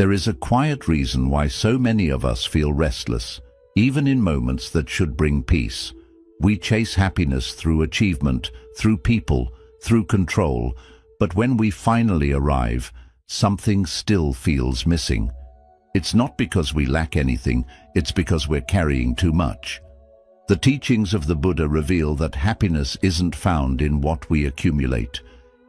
There is a quiet reason why so many of us feel restless, even in moments that should bring peace. We chase happiness through achievement, through people, through control, but when we finally arrive, something still feels missing. It's not because we lack anything, it's because we're carrying too much. The teachings of the Buddha reveal that happiness isn't found in what we accumulate,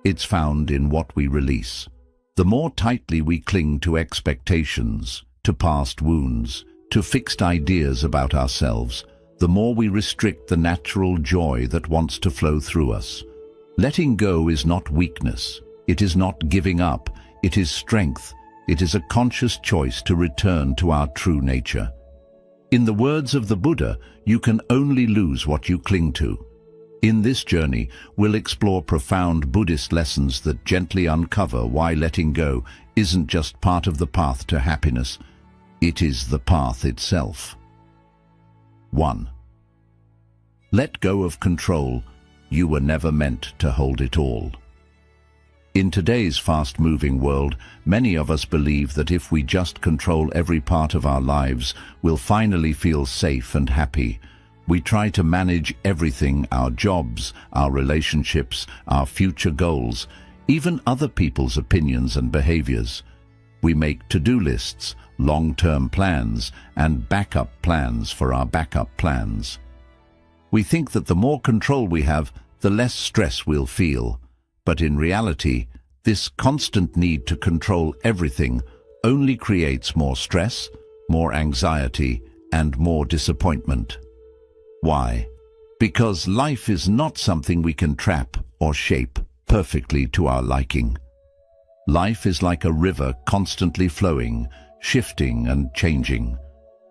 it's found in what we release. The more tightly we cling to expectations, to past wounds, to fixed ideas about ourselves, the more we restrict the natural joy that wants to flow through us. Letting go is not weakness. It is not giving up. It is strength. It is a conscious choice to return to our true nature. In the words of the Buddha, you can only lose what you cling to. In this journey, we'll explore profound Buddhist lessons that gently uncover why letting go isn't just part of the path to happiness. It is the path itself. 1. Let go of control. You were never meant to hold it all. In today's fast-moving world, many of us believe that if we just control every part of our lives, we'll finally feel safe and happy. We try to manage everything: our jobs, our relationships, our future goals, even other people's opinions and behaviors. We make to-do lists, long-term plans, and backup plans for our backup plans. We think that the more control we have, the less stress we'll feel. But in reality, this constant need to control everything only creates more stress, more anxiety, and more disappointment. Why? Because life is not something we can trap or shape perfectly to our liking. Life is like a river constantly flowing, shifting and changing.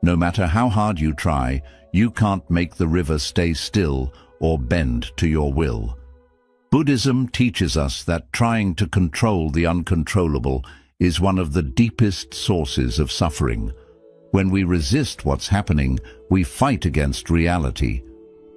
No matter how hard you try, you can't make the river stay still or bend to your will. Buddhism teaches us that trying to control the uncontrollable is one of the deepest sources of suffering. When we resist what's happening, we fight against reality.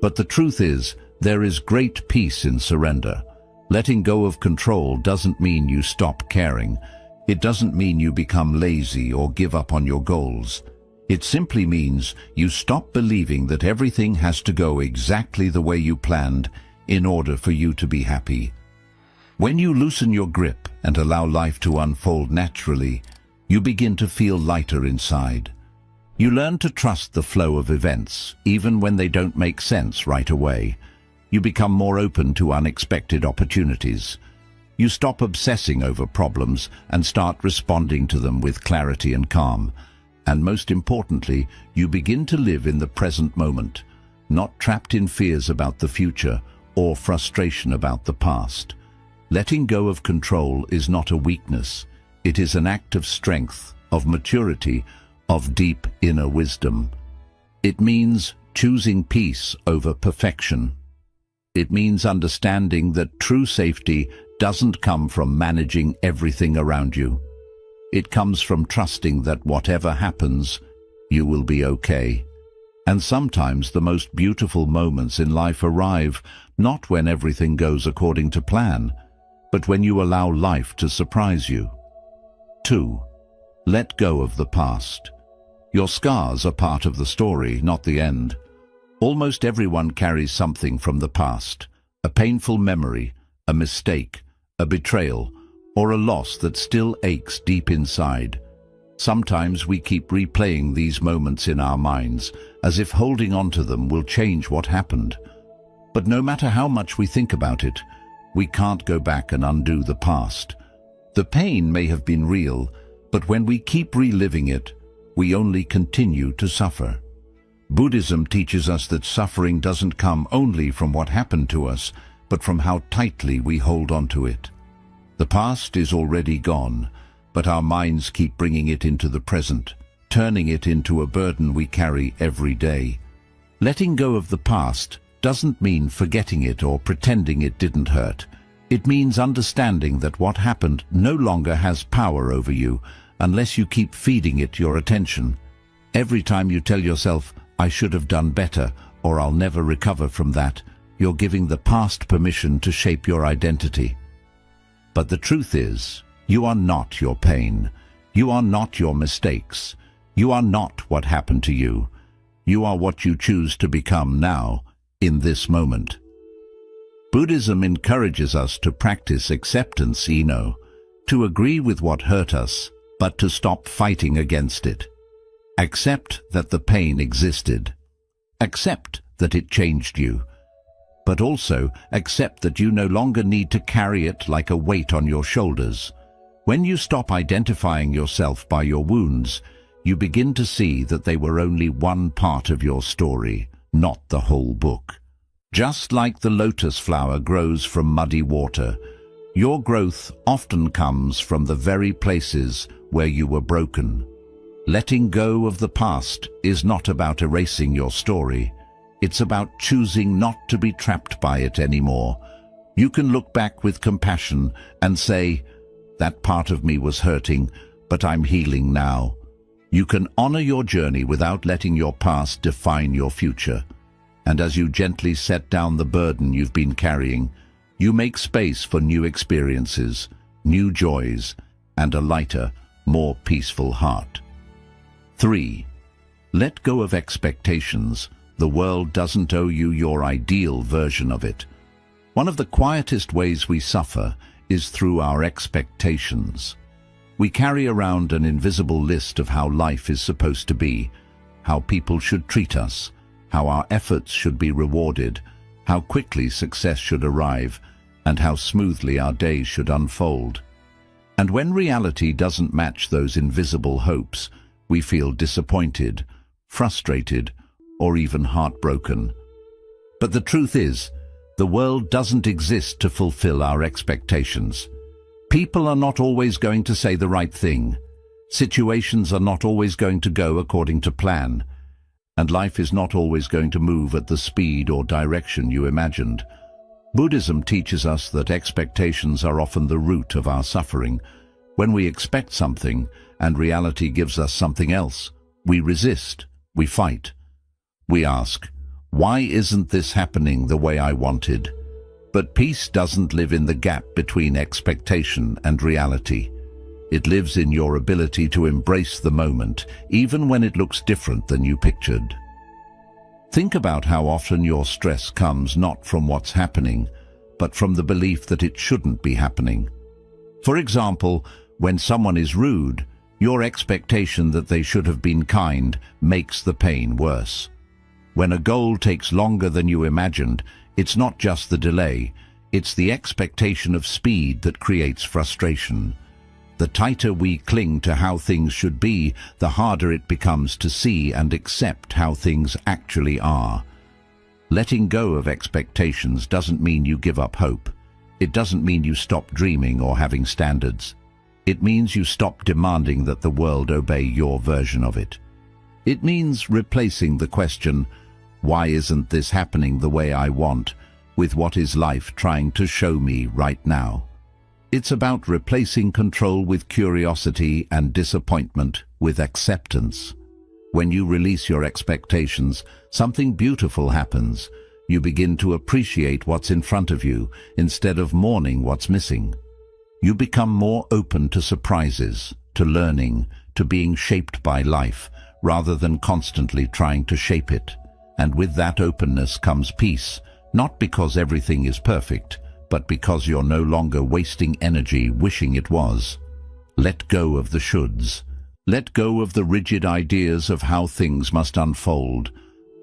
But the truth is, there is great peace in surrender. Letting go of control doesn't mean you stop caring. It doesn't mean you become lazy or give up on your goals. It simply means you stop believing that everything has to go exactly the way you planned in order for you to be happy. When you loosen your grip and allow life to unfold naturally, you begin to feel lighter inside. You learn to trust the flow of events, even when they don't make sense right away. You become more open to unexpected opportunities. You stop obsessing over problems and start responding to them with clarity and calm. And most importantly, you begin to live in the present moment, not trapped in fears about the future or frustration about the past. Letting go of control is not a weakness. It is an act of strength, of maturity, of deep inner wisdom. It means choosing peace over perfection. It means understanding that true safety doesn't come from managing everything around you. It comes from trusting that whatever happens, you will be okay. And sometimes the most beautiful moments in life arrive not when everything goes according to plan, but when you allow life to surprise you. 2. Let go of the past. Your scars are part of the story, not the end. Almost everyone carries something from the past, a painful memory, a mistake, a betrayal, or a loss that still aches deep inside. Sometimes we keep replaying these moments in our minds, as if holding on to them will change what happened. But no matter how much we think about it, we can't go back and undo the past. The pain may have been real, but when we keep reliving it, we only continue to suffer. Buddhism teaches us that suffering doesn't come only from what happened to us, but from how tightly we hold on to it. The past is already gone, but our minds keep bringing it into the present, turning it into a burden we carry every day. Letting go of the past doesn't mean forgetting it or pretending it didn't hurt. It means understanding that what happened no longer has power over you unless you keep feeding it your attention. Every time you tell yourself, "I should have done better," or "I'll never recover from that," you're giving the past permission to shape your identity. But the truth is, you are not your pain. You are not your mistakes. You are not what happened to you. You are what you choose to become now, in this moment. Buddhism encourages us to practice acceptance, to agree with what hurt us, but to stop fighting against it. Accept that the pain existed. Accept that it changed you. But also accept that you no longer need to carry it like a weight on your shoulders. When you stop identifying yourself by your wounds, you begin to see that they were only one part of your story, not the whole book. Just like the lotus flower grows from muddy water, your growth often comes from the very places where you were broken. Letting go of the past is not about erasing your story. It's about choosing not to be trapped by it anymore. You can look back with compassion and say, "That part of me was hurting, but I'm healing now." You can honor your journey without letting your past define your future. And as you gently set down the burden you've been carrying, you make space for new experiences, new joys, and a lighter, more peaceful heart. 3. Let go of expectations. The world doesn't owe you your ideal version of it. One of the quietest ways we suffer is through our expectations. We carry around an invisible list of how life is supposed to be, how people should treat us, how our efforts should be rewarded, how quickly success should arrive, and how smoothly our days should unfold. And when reality doesn't match those invisible hopes, we feel disappointed, frustrated, or even heartbroken. But the truth is, the world doesn't exist to fulfill our expectations. People are not always going to say the right thing. Situations are not always going to go according to plan. And life is not always going to move at the speed or direction you imagined. Buddhism teaches us that expectations are often the root of our suffering. When we expect something and reality gives us something else, we resist, we fight. We ask, "Why isn't this happening the way I wanted?" But peace doesn't live in the gap between expectation and reality. It lives in your ability to embrace the moment, even when it looks different than you pictured. Think about how often your stress comes not from what's happening, but from the belief that it shouldn't be happening. For example, when someone is rude, your expectation that they should have been kind makes the pain worse. When a goal takes longer than you imagined, it's not just the delay, it's the expectation of speed that creates frustration. The tighter we cling to how things should be, the harder it becomes to see and accept how things actually are. Letting go of expectations doesn't mean you give up hope. It doesn't mean you stop dreaming or having standards. It means you stop demanding that the world obey your version of it. It means replacing the question, "Why isn't this happening the way I want?" with "What is life trying to show me right now?" It's about replacing control with curiosity and disappointment with acceptance. When you release your expectations, something beautiful happens. You begin to appreciate what's in front of you instead of mourning what's missing. You become more open to surprises, to learning, to being shaped by life, rather than constantly trying to shape it. And with that openness comes peace, not because everything is perfect, but because you're no longer wasting energy wishing it was. Let go of the shoulds. Let go of the rigid ideas of how things must unfold.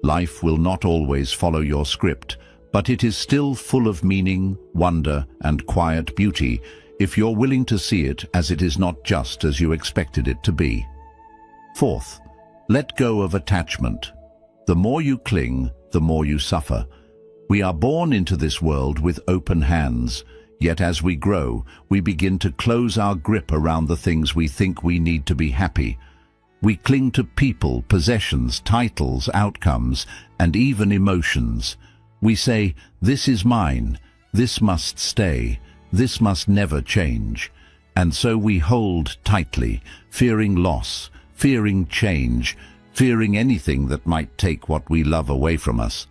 Life will not always follow your script, but it is still full of meaning, wonder, and quiet beauty if you're willing to see it as it is not just as you expected it to be. 4th, let go of attachment. The more you cling, the more you suffer. We are born into this world with open hands, yet as we grow, we begin to close our grip around the things we think we need to be happy. We cling to people, possessions, titles, outcomes, and even emotions. We say, "This is mine, this must stay, this must never change." And so we hold tightly, fearing loss, fearing change, fearing anything that might take what we love away from us.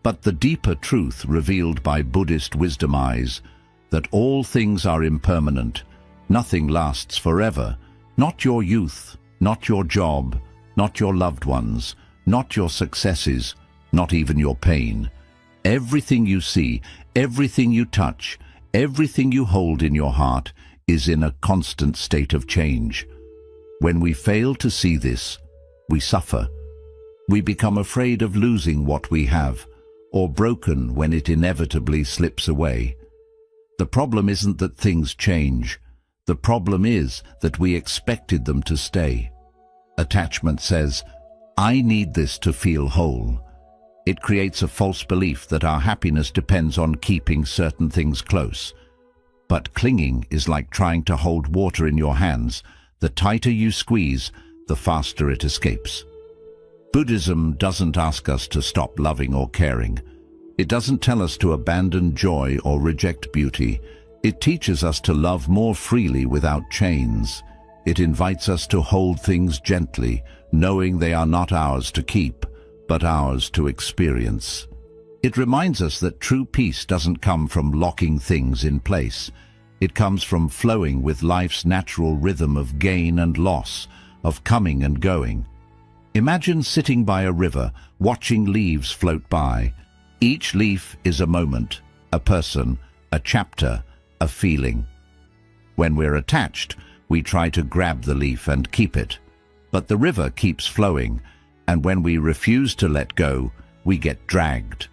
But the deeper truth revealed by Buddhist wisdom is that all things are impermanent, nothing lasts forever, Not your youth, not your job, not your loved ones, not your successes, not even your pain. Everything you see, everything you touch, everything you hold in your heart is in a constant state of change. When we fail to see this, we suffer. We become afraid of losing what we have, or broken when it inevitably slips away. The problem isn't that things change. The problem is that we expected them to stay. Attachment says, "I need this to feel whole." It creates a false belief that our happiness depends on keeping certain things close. But clinging is like trying to hold water in your hands. The tighter you squeeze, the faster it escapes. Buddhism doesn't ask us to stop loving or caring. It doesn't tell us to abandon joy or reject beauty. It teaches us to love more freely without chains. It invites us to hold things gently, knowing they are not ours to keep, but ours to experience. It reminds us that true peace doesn't come from locking things in place. It comes from flowing with life's natural rhythm of gain and loss, of coming and going. Imagine sitting by a river, watching leaves float by. Each leaf is a moment, a person, a chapter, a feeling. When we're attached, we try to grab the leaf and keep it. But the river keeps flowing, and when we refuse to let go, we get dragged.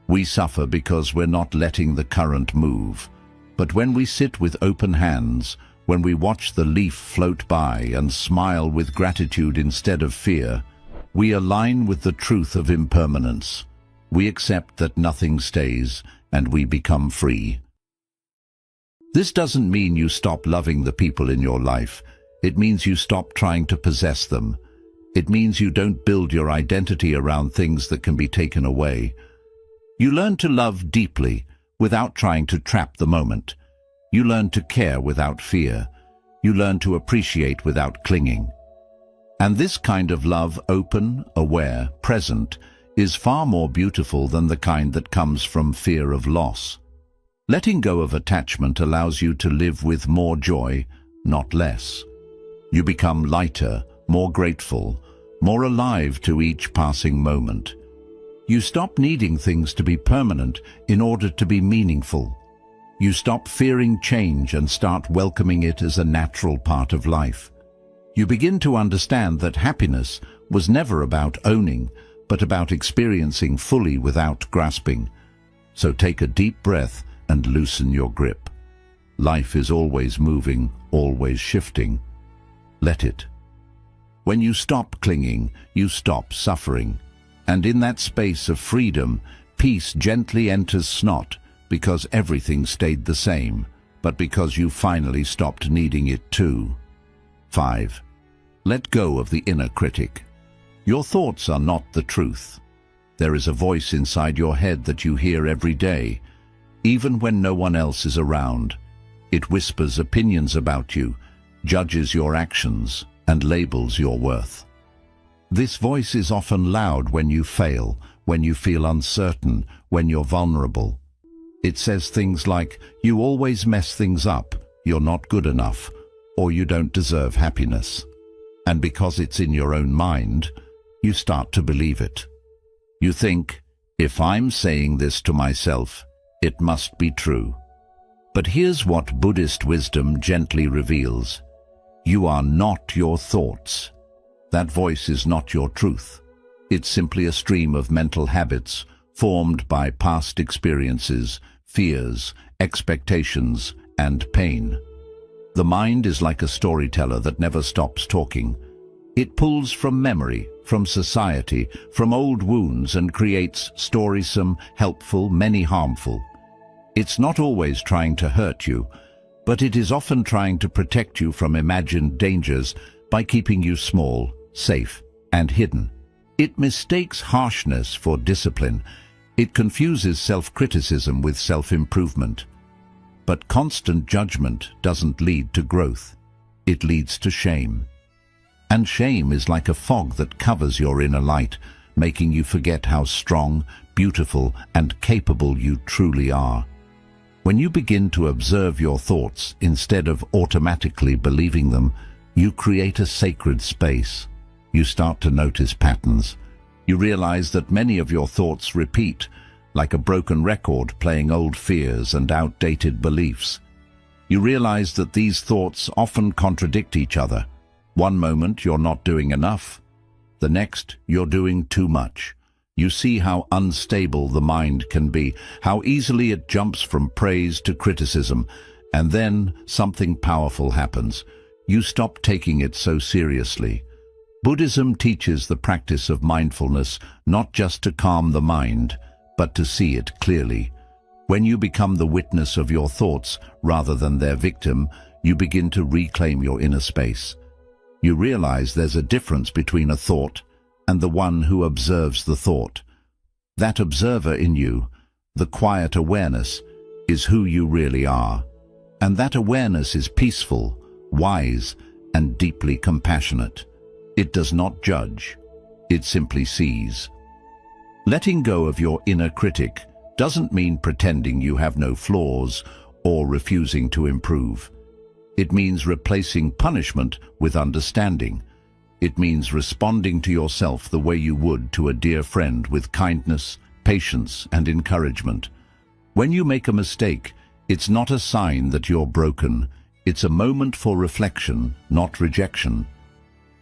We suffer because we're not letting the current move. But when we sit with open hands, when we watch the leaf float by and smile with gratitude instead of fear, we align with the truth of impermanence. We accept that nothing stays, and we become free. This doesn't mean you stop loving the people in your life. It means you stop trying to possess them. It means you don't build your identity around things that can be taken away. You learn to love deeply without trying to trap the moment. You learn to care without fear. You learn to appreciate without clinging. And this kind of love, open, aware, present, is far more beautiful than the kind that comes from fear of loss. Letting go of attachment allows you to live with more joy, not less. You become lighter, more grateful, more alive to each passing moment. You stop needing things to be permanent in order to be meaningful. You stop fearing change and start welcoming it as a natural part of life. You begin to understand that happiness was never about owning, but about experiencing fully without grasping. So take a deep breath and loosen your grip. Life is always moving, always shifting. Let it. When you stop clinging, you stop suffering. And in that space of freedom, peace gently enters not because everything stayed the same, but because you finally stopped needing it too. 5. Let go of the inner critic. Your thoughts are not the truth. There is a voice inside your head that you hear every day, even when no one else is around. It whispers opinions about you, judges your actions, and labels your worth. This voice is often loud when you fail, when you feel uncertain, when you're vulnerable. It says things like, "You always mess things up, you're not good enough, or you don't deserve happiness." And because it's in your own mind, you start to believe it. You think, if I'm saying this to myself, it must be true. But here's what Buddhist wisdom gently reveals. You are not your thoughts. That voice is not your truth. It's simply a stream of mental habits formed by past experiences, fears, expectations, and pain. The mind is like a storyteller that never stops talking. It pulls from memory, from society, from old wounds and creates stories, some helpful, many harmful. It's not always trying to hurt you, but it is often trying to protect you from imagined dangers by keeping you small, safe, and hidden. It mistakes harshness for discipline. It confuses self-criticism with self-improvement. But constant judgment doesn't lead to growth. It leads to shame. And shame is like a fog that covers your inner light, making you forget how strong, beautiful, and capable you truly are. When you begin to observe your thoughts instead of automatically believing them, You create a sacred space. You start to notice patterns. You realize that many of your thoughts repeat, like a broken record playing old fears and outdated beliefs. You realize that these thoughts often contradict each other. One moment you're not doing enough, the next you're doing too much. You see how unstable the mind can be, how easily it jumps from praise to criticism, and then something powerful happens. You stop taking it so seriously. Buddhism teaches the practice of mindfulness not just to calm the mind, but to see it clearly. When you become the witness of your thoughts rather than their victim, you begin to reclaim your inner space. You realize there's a difference between a thought and the one who observes the thought. That observer in you, the quiet awareness, is who you really are. And that awareness is peaceful, wise, and deeply compassionate. It does not judge. It simply sees. Letting go of your inner critic doesn't mean pretending you have no flaws or refusing to improve. It means replacing punishment with understanding. It means responding to yourself the way you would to a dear friend, with kindness, patience, and encouragement. When you make a mistake, it's not a sign that you're broken. It's a moment for reflection, not rejection.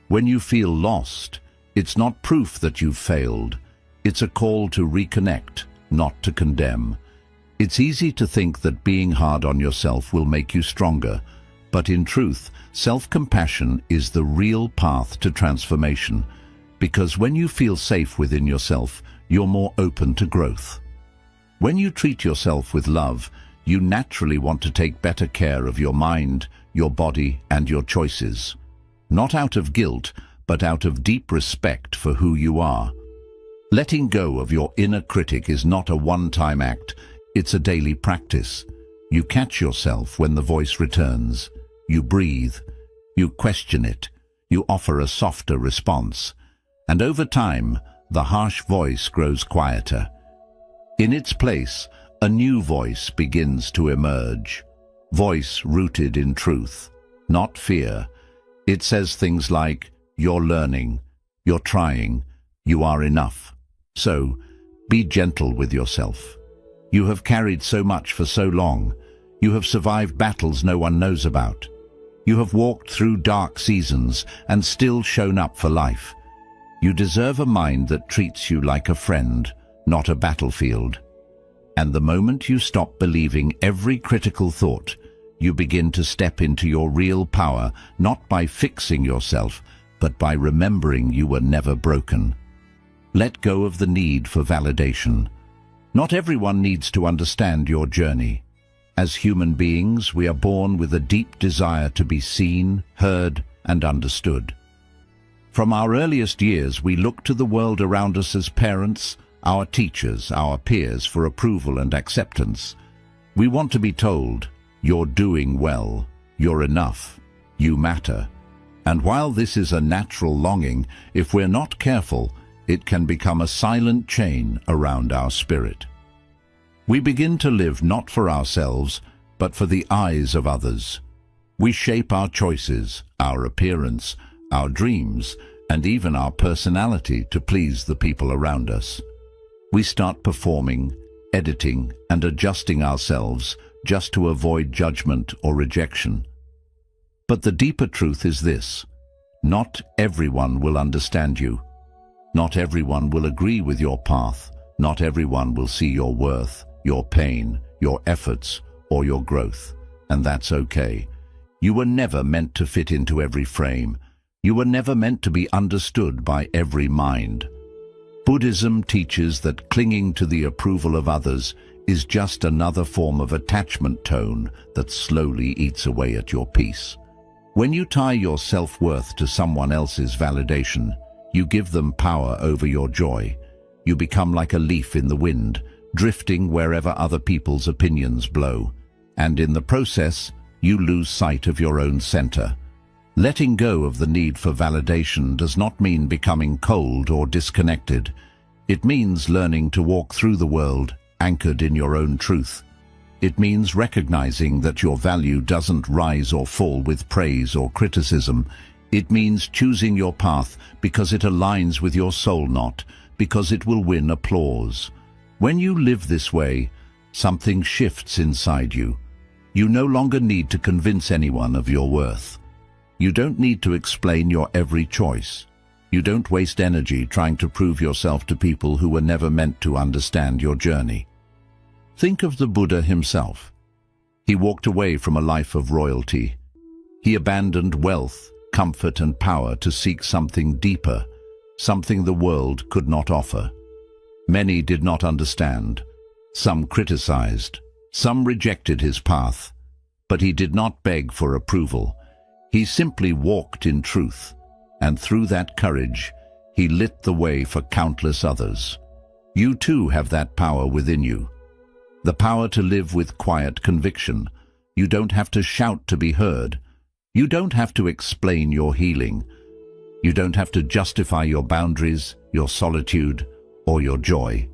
When you feel lost, it's not proof that you've failed. It's a call to reconnect, not to condemn. It's easy to think that being hard on yourself will make you stronger, but in truth, self-compassion is the real path to transformation, because when you feel safe within yourself, you're more open to growth. When you treat yourself with love, you naturally want to take better care of your mind, your body, and your choices. Not out of guilt, but out of deep respect for who you are. Letting go of your inner critic is not a one-time act, it's a daily practice. You catch yourself when the voice returns. You breathe, you question it, you offer a softer response, and over time, the harsh voice grows quieter. In its place, a new voice begins to emerge, voice rooted in truth, not fear. It says things like, "You're learning, you're trying, you are enough." So, be gentle with yourself. You have carried so much for so long. You have survived battles no one knows about. You have walked through dark seasons and still shown up for life. You deserve a mind that treats you like a friend, not a battlefield. And the moment you stop believing every critical thought, you begin to step into your real power, not by fixing yourself, but by remembering you were never broken. Let go of the need for validation. Not everyone needs to understand your journey. As human beings, we are born with a deep desire to be seen, heard, and understood. From our earliest years, we look to the world around us as parents, our teachers, our peers for approval and acceptance. We want to be told, "You're doing well, you're enough, you matter." And while this is a natural longing, if we're not careful, it can become a silent chain around our spirit. We begin to live not for ourselves, but for the eyes of others. We shape our choices, our appearance, our dreams, and even our personality to please the people around us. We start performing, editing, and adjusting ourselves just to avoid judgment or rejection. But the deeper truth is this: not everyone will understand you. Not everyone will agree with your path. Not everyone will see your worth, your pain, your efforts, or your growth. And that's okay. You were never meant to fit into every frame. You were never meant to be understood by every mind. Buddhism teaches that clinging to the approval of others is just another form of attachment tone that slowly eats away at your peace. When you tie your self-worth to someone else's validation, you give them power over your joy. You become like a leaf in the wind, drifting wherever other people's opinions blow. And in the process, you lose sight of your own center. Letting go of the need for validation does not mean becoming cold or disconnected. It means learning to walk through the world anchored in your own truth. It means recognizing that your value doesn't rise or fall with praise or criticism. It means choosing your path because it aligns with your soul, not because it will win applause. When you live this way, something shifts inside you. You no longer need to convince anyone of your worth. You don't need to explain your every choice. You don't waste energy trying to prove yourself to people who were never meant to understand your journey. Think of the Buddha himself. He walked away from a life of royalty. He abandoned wealth, comfort and power to seek something deeper, something the world could not offer. Many did not understand. Some criticized. Some rejected his path. But he did not beg for approval. He simply walked in truth, and through that courage, he lit the way for countless others. You too have that power within you. The power to live with quiet conviction. You don't have to shout to be heard. You don't have to explain your healing. You don't have to justify your boundaries, your solitude, or your joy.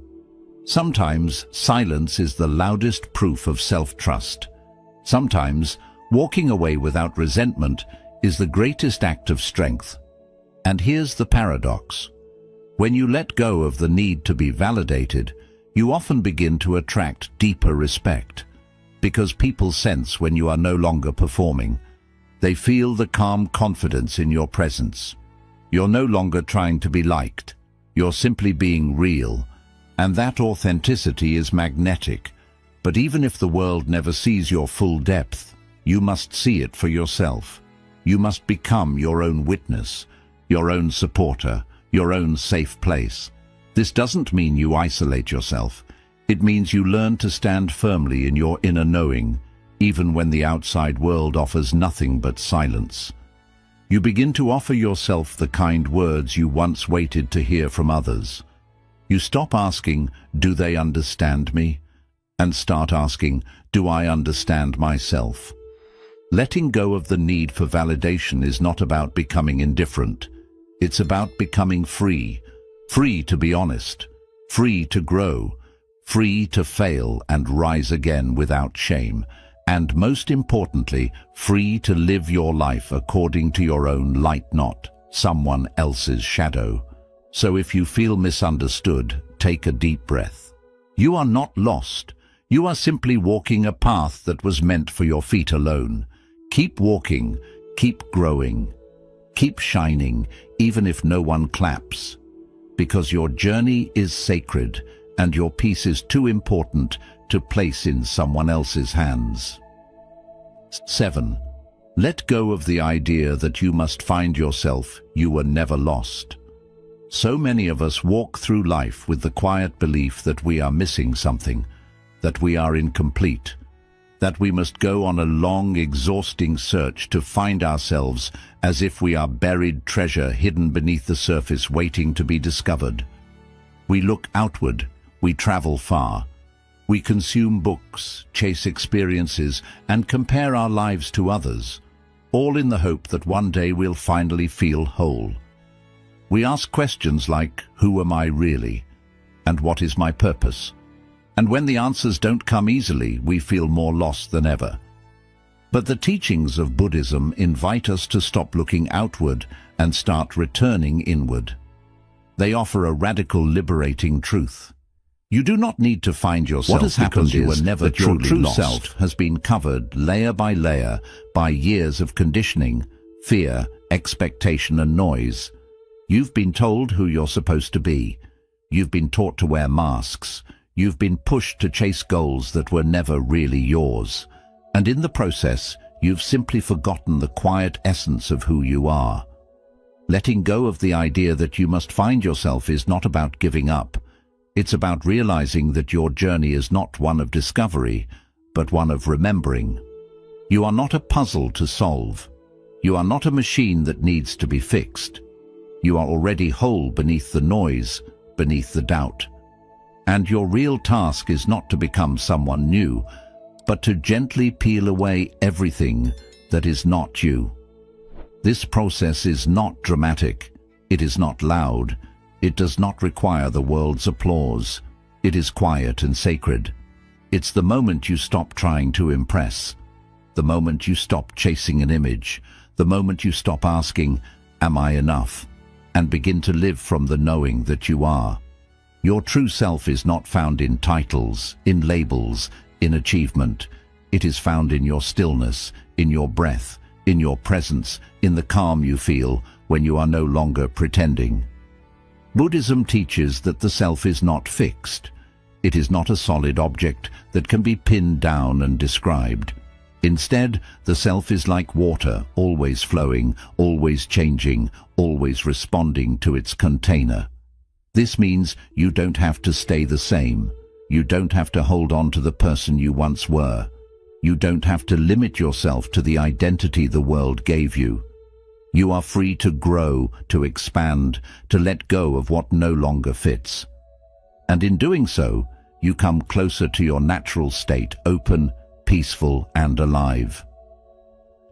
Sometimes silence is the loudest proof of self-trust. Sometimes walking away without resentment is the greatest act of strength. And here's the paradox. When you let go of the need to be validated, you often begin to attract deeper respect, because people sense when you are no longer performing. They feel the calm confidence in your presence. You're no longer trying to be liked. You're simply being real, and that authenticity is magnetic. But even if the world never sees your full depth, you must see it for yourself. You must become your own witness, your own supporter, your own safe place. This doesn't mean you isolate yourself. It means you learn to stand firmly in your inner knowing, even when the outside world offers nothing but silence. You begin to offer yourself the kind words you once waited to hear from others. You stop asking, "Do they understand me?" and start asking, "Do I understand myself?" Letting go of the need for validation is not about becoming indifferent. It's about becoming free. Free to be honest, free to grow, free to fail and rise again without shame, and most importantly, free to live your life according to your own light, not someone else's shadow. So if you feel misunderstood, take a deep breath. You are not lost. You are simply walking a path that was meant for your feet alone. Keep walking, keep growing, keep shining, even if no one claps. Because your journey is sacred, and your peace is too important to place in someone else's hands. 7. Let go of the idea that you must find yourself. You were never lost. So many of us walk through life with the quiet belief that we are missing something, that we are incomplete, that we must go on a long, exhausting search to find ourselves, as if we are buried treasure hidden beneath the surface waiting to be discovered. We look outward, we travel far. We consume books, chase experiences, and compare our lives to others, all in the hope that one day we'll finally feel whole. We ask questions like, who am I really? And what is my purpose? And when the answers don't come easily, we feel more lost than ever. But the teachings of Buddhism invite us to stop looking outward and start returning inward. They offer a radical, liberating truth. You do not need to find yourself. What has happened you were never that your true self has been covered layer by layer by years of conditioning, fear, expectation and noise. You've been told who you're supposed to be. You've been taught to wear masks. You've been pushed to chase goals that were never really yours. And in the process, you've simply forgotten the quiet essence of who you are. Letting go of the idea that you must find yourself is not about giving up. It's about realizing that your journey is not one of discovery, but one of remembering. You are not a puzzle to solve. You are not a machine that needs to be fixed. You are already whole beneath the noise, beneath the doubt. And your real task is not to become someone new, but to gently peel away everything that is not you. This process is not dramatic. It is not loud. It does not require the world's applause. It is quiet and sacred. It's the moment you stop trying to impress, the moment you stop chasing an image, The moment you stop asking, "Am I enough?" and begin to live from the knowing that you are. Your true self is not found in titles, in labels, in achievement. It is found in your stillness, in your breath, in your presence, in the calm you feel when you are no longer pretending. Buddhism teaches that the self is not fixed. It is not a solid object that can be pinned down and described. Instead, the self is like water, always flowing, always changing, always responding to its container. This means you don't have to stay the same. You don't have to hold on to the person you once were. You don't have to limit yourself to the identity the world gave you. You are free to grow, to expand, to let go of what no longer fits. And in doing so, you come closer to your natural state, open, peaceful and alive.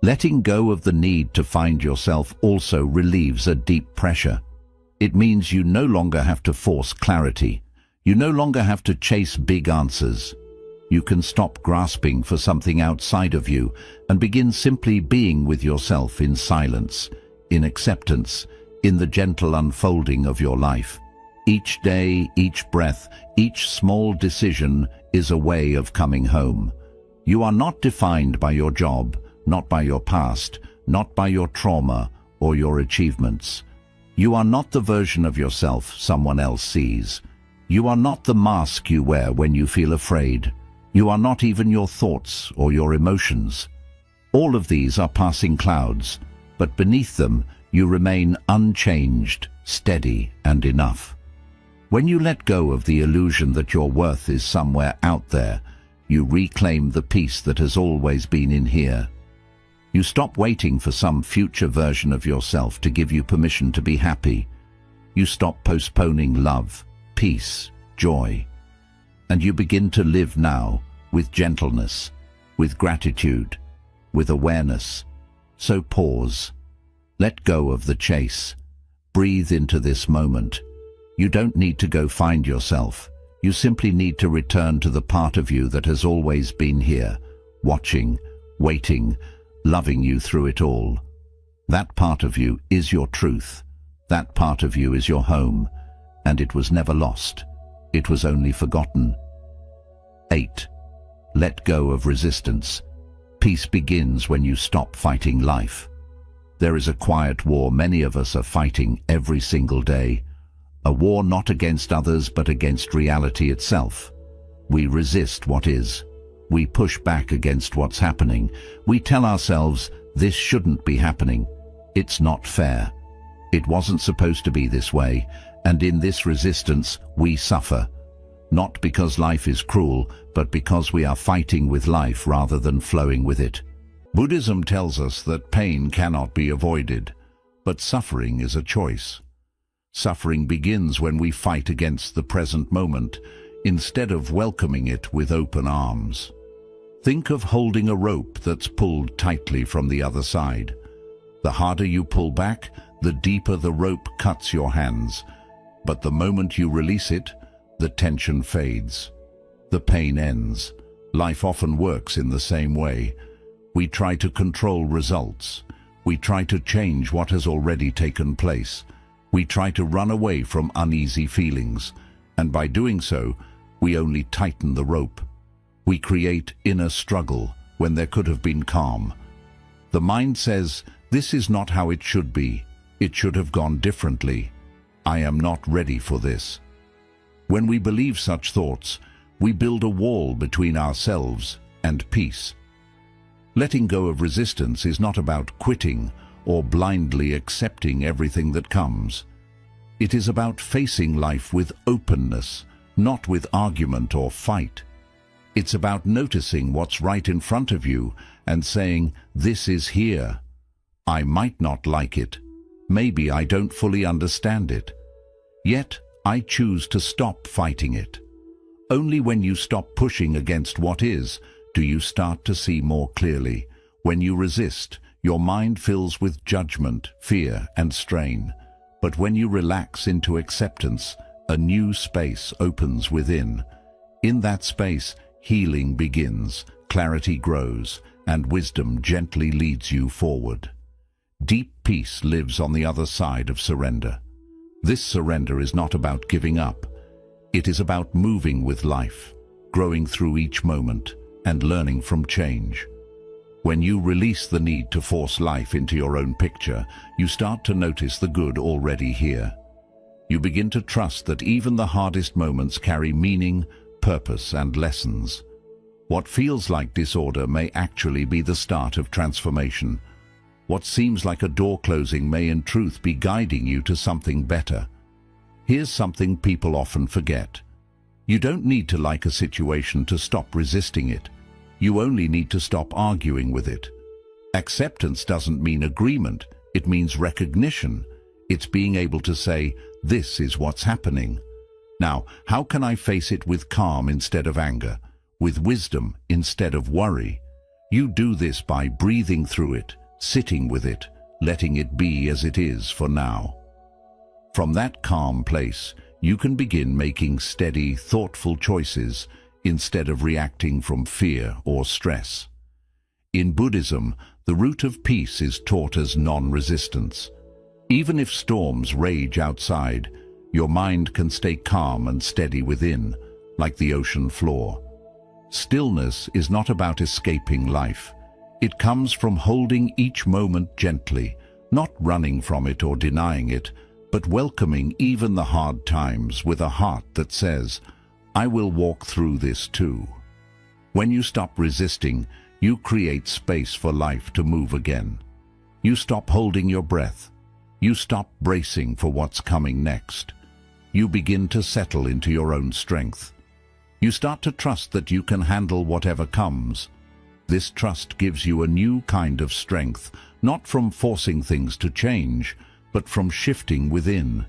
Letting go of the need to find yourself also relieves a deep pressure. It means you no longer have to force clarity. You no longer have to chase big answers. You can stop grasping for something outside of you and begin simply being with yourself in silence, in acceptance, in the gentle unfolding of your life. Each day, each breath, each small decision is a way of coming home. You are not defined by your job, not by your past, not by your trauma or your achievements. You are not the version of yourself someone else sees. You are not the mask you wear when you feel afraid. You are not even your thoughts or your emotions. All of these are passing clouds, but beneath them you remain unchanged, steady and enough. When you let go of the illusion that your worth is somewhere out there, you reclaim the peace that has always been in here. You stop waiting for some future version of yourself to give you permission to be happy. You stop postponing love, peace, joy. And you begin to live now with gentleness, with gratitude, with awareness. So pause. Let go of the chase. Breathe into this moment. You don't need to go find yourself. You simply need to return to the part of you that has always been here, watching, waiting, loving you through it all. That part of you is your truth. That part of you is your home, and it was never lost. It was only forgotten. 8. Let go of resistance. Peace begins when you stop fighting life. There is a quiet war many of us are fighting every single day. A war not against others but against reality itself. We resist what is. We push back against what's happening. We tell ourselves, this shouldn't be happening. It's not fair. It wasn't supposed to be this way, and in this resistance we suffer. Not because life is cruel, but because we are fighting with life rather than flowing with it. Buddhism tells us that pain cannot be avoided, but suffering is a choice. Suffering begins when we fight against the present moment, instead of welcoming it with open arms. Think of holding a rope that's pulled tightly from the other side. The harder you pull back, the deeper the rope cuts your hands. But the moment you release it, the tension fades. The pain ends. Life often works in the same way. We try to control results. We try to change what has already taken place. We try to run away from uneasy feelings, and by doing so, we only tighten the rope. We create inner struggle when there could have been calm. The mind says, this is not how it should be. It should have gone differently. I am not ready for this. When we believe such thoughts, we build a wall between ourselves and peace. Letting go of resistance is not about quitting or blindly accepting everything that comes. It is about facing life with openness, not with argument or fight. It's about noticing what's right in front of you and saying, this is here. I might not like it. Maybe I don't fully understand it. Yet, I choose to stop fighting it. Only when you stop pushing against what is, do you start to see more clearly. When you resist, your mind fills with judgment, fear, and strain. But when you relax into acceptance, a new space opens within. In that space, healing begins, clarity grows, and wisdom gently leads you forward. Deep peace lives on the other side of surrender. This surrender is not about giving up. It is about moving with life, growing through each moment, and learning from change. When you release the need to force life into your own picture, you start to notice the good already here. You begin to trust that even the hardest moments carry meaning, purpose, and lessons. What feels like disorder may actually be the start of transformation. What seems like a door closing may in truth be guiding you to something better. Here's something people often forget. You don't need to like a situation to stop resisting it. You only need to stop arguing with it. Acceptance doesn't mean agreement, it means recognition. It's being able to say, this is what's happening. Now, how can I face it with calm instead of anger, with wisdom instead of worry? You do this by breathing through it, sitting with it, letting it be as it is for now. From that calm place, you can begin making steady, thoughtful choices instead of reacting from fear or stress. In Buddhism, the root of peace is taught as non-resistance. Even if storms rage outside, your mind can stay calm and steady within, like the ocean floor. Stillness is not about escaping life. It comes from holding each moment gently, not running from it or denying it, but welcoming even the hard times with a heart that says, I will walk through this too. When you stop resisting, you create space for life to move again. You stop holding your breath. You stop bracing for what's coming next. You begin to settle into your own strength. You start to trust that you can handle whatever comes. This trust gives you a new kind of strength, not from forcing things to change, but from shifting within.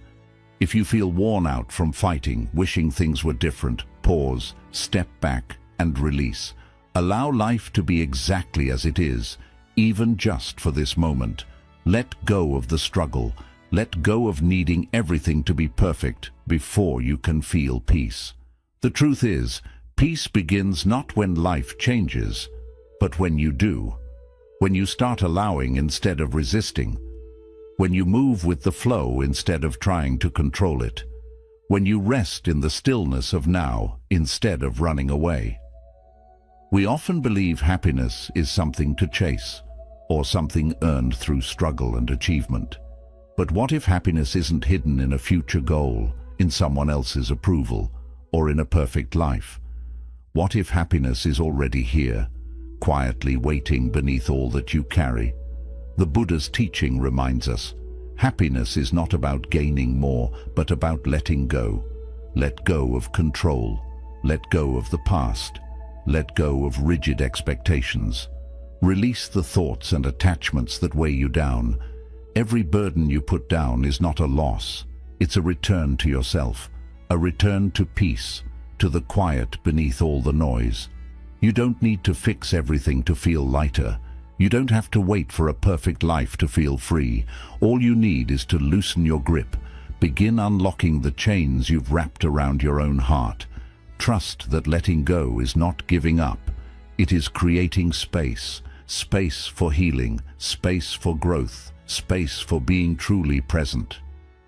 If you feel worn out from fighting, wishing things were different, pause, step back, and release. Allow life to be exactly as it is, even just for this moment. Let go of the struggle. Let go of needing everything to be perfect before you can feel peace. The truth is, peace begins not when life changes, but when you do. When you start allowing instead of resisting. When you move with the flow instead of trying to control it. When you rest in the stillness of now instead of running away. We often believe happiness is something to chase, or something earned through struggle and achievement. But what if happiness isn't hidden in a future goal, in someone else's approval, or in a perfect life? What if happiness is already here, quietly waiting beneath all that you carry? The Buddha's teaching reminds us, happiness is not about gaining more, but about letting go. Let go of control. Let go of the past. Let go of rigid expectations. Release the thoughts and attachments that weigh you down. Every burden you put down is not a loss. It's a return to yourself, a return to peace, to the quiet beneath all the noise. You don't need to fix everything to feel lighter. You don't have to wait for a perfect life to feel free. All you need is to loosen your grip. Begin unlocking the chains you've wrapped around your own heart. Trust that letting go is not giving up. It is creating space. Space for healing, space for growth, space for being truly present.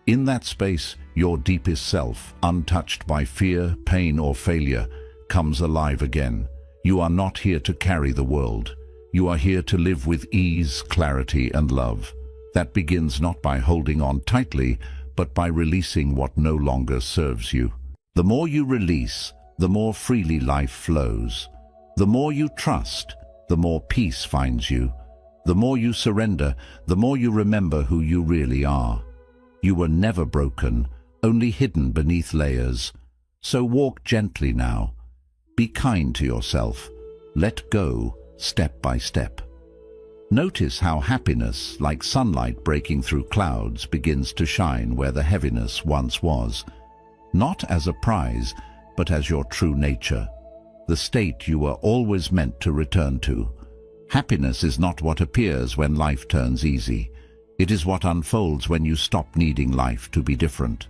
In that space, your deepest self, untouched by fear, pain, or failure, comes alive again. You are not here to carry the world. You are here to live with ease, clarity, and love. That begins not by holding on tightly, but by releasing what no longer serves you. The more you release, the more freely life flows. The more you trust, the more peace finds you. The more you surrender, the more you remember who you really are. You were never broken, only hidden beneath layers. So walk gently now. Be kind to yourself. Let go, step by step. Notice how happiness, like sunlight breaking through clouds, begins to shine where the heaviness once was. Not as a prize, but as your true nature. The state you were always meant to return to. Happiness is not what appears when life turns easy. It is what unfolds when you stop needing life to be different.